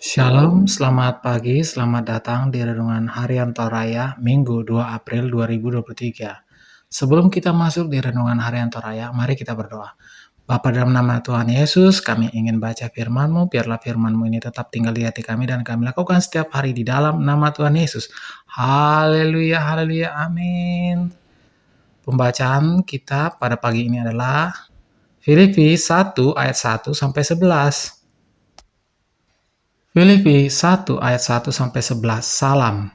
Shalom, selamat pagi, selamat datang di Renungan Harian Toraya, Minggu 2 April 2023. Sebelum kita masuk di Renungan Harian Toraya, mari kita berdoa. Bapa dalam nama Tuhan Yesus, kami ingin baca firman-Mu, biarlah firman-Mu ini tetap tinggal di hati kami dan kami lakukan setiap hari di dalam nama Tuhan Yesus. Haleluya, haleluya, amin. Pembacaan kita pada pagi ini adalah Filipi 1 ayat 1 sampai 11. Filipi 1 ayat 1 sampai 11. Salam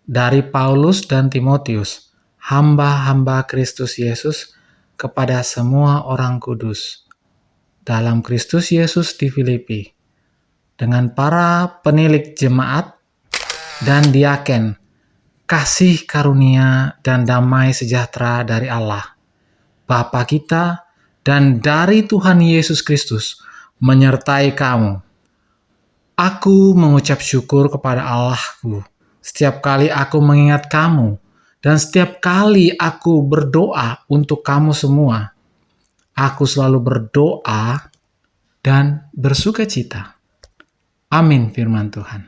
dari Paulus dan Timotius, hamba-hamba Kristus Yesus kepada semua orang kudus dalam Kristus Yesus di Filipi, dengan para penilik jemaat dan diaken, kasih karunia dan damai sejahtera dari Allah, Bapa kita, dan dari Tuhan Yesus Kristus menyertai kamu. Aku mengucap syukur kepada Allahku setiap kali aku mengingat kamu dan setiap kali aku berdoa untuk kamu semua. Aku selalu berdoa dan bersukacita. Amin firman Tuhan.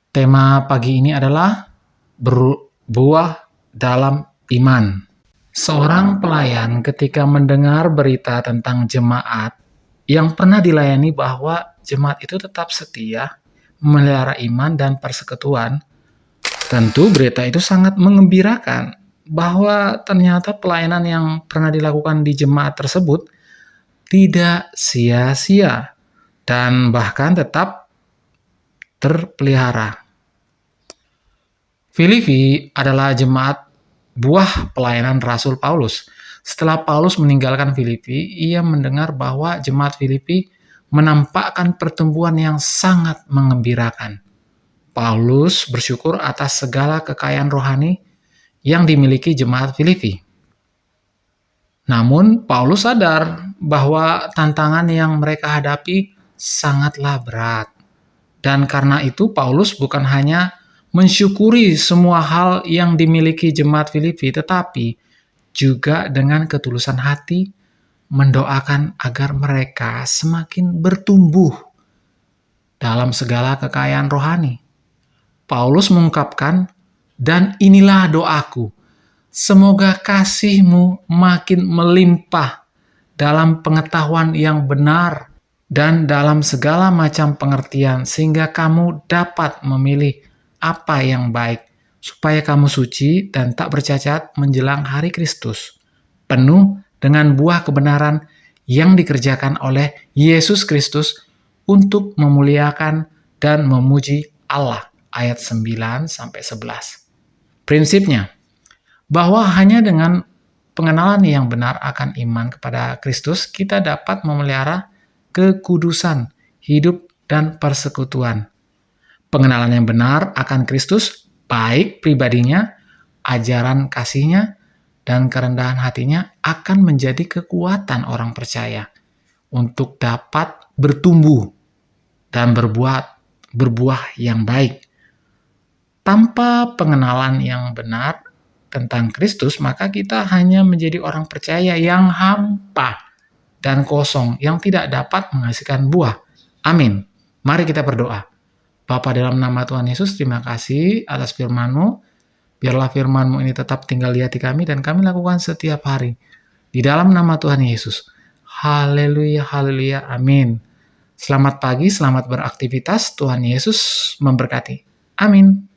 Tema pagi ini adalah berbuah dalam iman. Seorang pelayan ketika mendengar berita tentang jemaat yang pernah dilayani bahwa jemaat itu tetap setia, memelihara iman dan persekutuan, tentu berita itu sangat mengembirakan bahwa ternyata pelayanan yang pernah dilakukan di jemaat tersebut tidak sia-sia dan bahkan tetap terpelihara. Filipi adalah jemaat buah pelayanan Rasul Paulus. Setelah Paulus meninggalkan Filipi, ia mendengar bahwa jemaat Filipi menampakkan pertumbuhan yang sangat mengembirakan. Paulus bersyukur atas segala kekayaan rohani yang dimiliki jemaat Filipi. Namun, Paulus sadar bahwa tantangan yang mereka hadapi sangatlah berat. Dan karena itu, Paulus bukan hanya mensyukuri semua hal yang dimiliki jemaat Filipi, tetapi juga dengan ketulusan hati mendoakan agar mereka semakin bertumbuh dalam segala kekayaan rohani. Paulus mengungkapkan, dan inilah doaku, semoga kasih-Mu makin melimpah dalam pengetahuan yang benar dan dalam segala macam pengertian, sehingga kamu dapat memilih apa yang baik, supaya kamu suci dan tak bercacat menjelang hari Kristus, penuh dengan buah kebenaran yang dikerjakan oleh Yesus Kristus untuk memuliakan dan memuji Allah. Ayat 9-11. Prinsipnya, bahwa hanya dengan pengenalan yang benar akan iman kepada Kristus, kita dapat memelihara kekudusan, hidup, dan persekutuan. Pengenalan yang benar akan Kristus, baik pribadinya, ajaran kasihnya, dan kerendahan hatinya akan menjadi kekuatan orang percaya untuk dapat bertumbuh dan berbuah yang baik. Tanpa pengenalan yang benar tentang Kristus, maka kita hanya menjadi orang percaya yang hampa dan kosong, yang tidak dapat menghasilkan buah. Amin. Mari kita berdoa. Bapa dalam nama Tuhan Yesus, terima kasih atas firman-Mu. Biarlah firman-Mu ini tetap tinggal di hati kami dan kami lakukan setiap hari. Di dalam nama Tuhan Yesus. Haleluya, haleluya, amin. Selamat pagi, selamat beraktivitas. Tuhan Yesus memberkati. Amin.